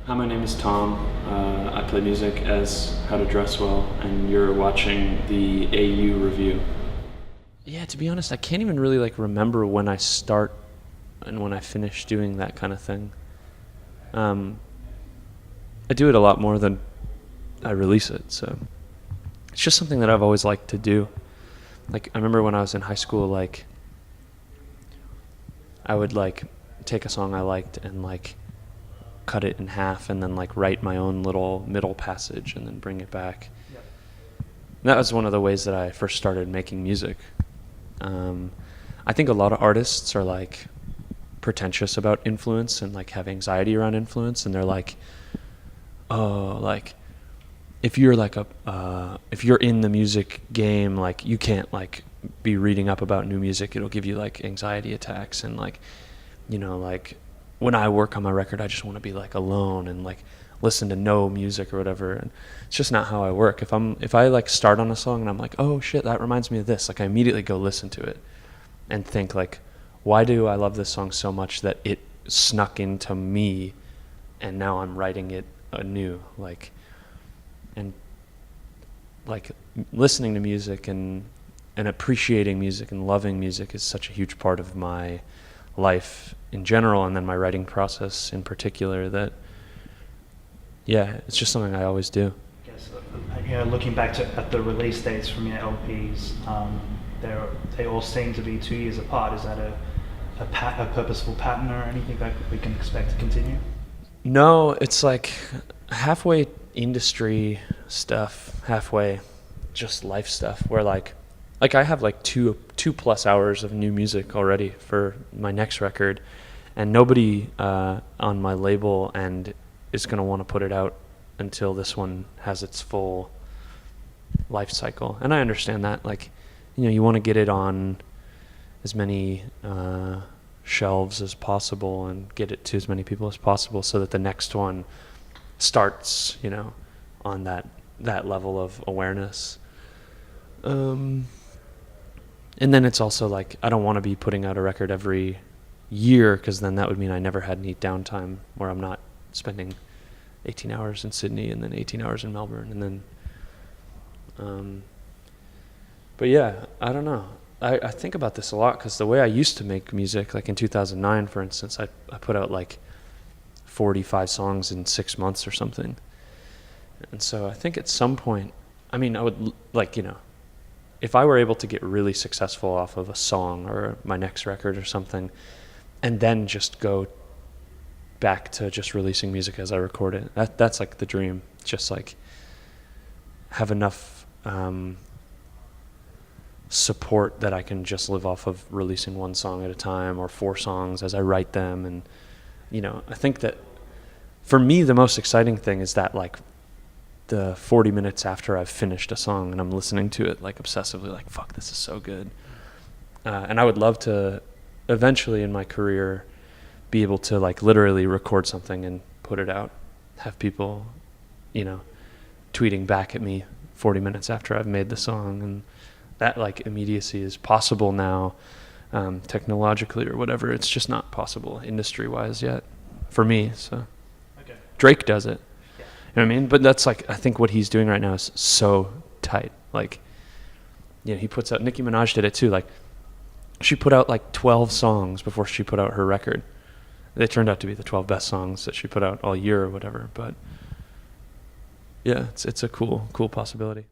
Hi, my name is Tom. I play music as How to Dress Well, and you're watching the AU review. Yeah, to be honest, I can't even really remember when I start and when I finish doing that kind of thing. Um, I do it a lot more than I release it, so it's just something that I've always liked to do. I remember when I was in high school, I would take a song I liked and cut it in half and then write my own little middle passage and then bring it back. Yep. That was one of the ways that I first started making music. I think a lot of artists are pretentious about influence and have anxiety around influence, and they're oh, if you're if you're in the music game, you can't be reading up about new music. It'll give you anxiety attacks, and when I work on my record, I just want to be alone and listen to no music or whatever. And it's just not how I work. If I start on a song and I'm oh shit, that reminds me of this, I immediately go listen to it and think why do I love this song so much that it snuck into me and now I'm writing it anew, and listening to music and appreciating music and loving music is such a huge part of my life in general, and then my writing process in particular, that it's just something I always do. I guess, looking back at the release dates from your LPs, they all seem to be 2 years apart. Is that a purposeful pattern or anything that we can expect to continue? No, it's halfway industry stuff, halfway just life stuff, where I have 2+ hours of new music already for my next record, and nobody on my label and is going to want to put it out until this one has its full life cycle. And I understand that, you want to get it on as many shelves as possible and get it to as many people as possible so that the next one starts, on that level of awareness. And then it's also I don't want to be putting out a record every year, because then that would mean I never had any downtime where I'm not spending 18 hours in Sydney and then 18 hours in Melbourne and then but yeah, I don't know. I think about this a lot, because the way I used to make music, in 2009 for instance, I put out 45 songs in 6 months or something. And so I think at some point, I would if I were able to get really successful off of a song or my next record or something, and then just go back to just releasing music as I record it, that's the dream. Just have enough support that I can just live off of releasing one song at a time, or 4 songs as I write them. And I think that for me the most exciting thing is that the 40 minutes after I've finished a song and I'm listening to it obsessively, fuck, this is so good. And I would love to eventually in my career be able to literally record something and put it out, have people tweeting back at me 40 minutes after I've made the song. And that immediacy is possible now, technologically or whatever. It's just not possible industry wise yet for me. So Okay. Drake does it. You know what I mean? But that's I think what he's doing right now is so tight. He puts out, Nicki Minaj did it too. She put out 12 songs before she put out her record. They turned out to be the 12 best songs that she put out all year or whatever. But yeah, it's a cool possibility.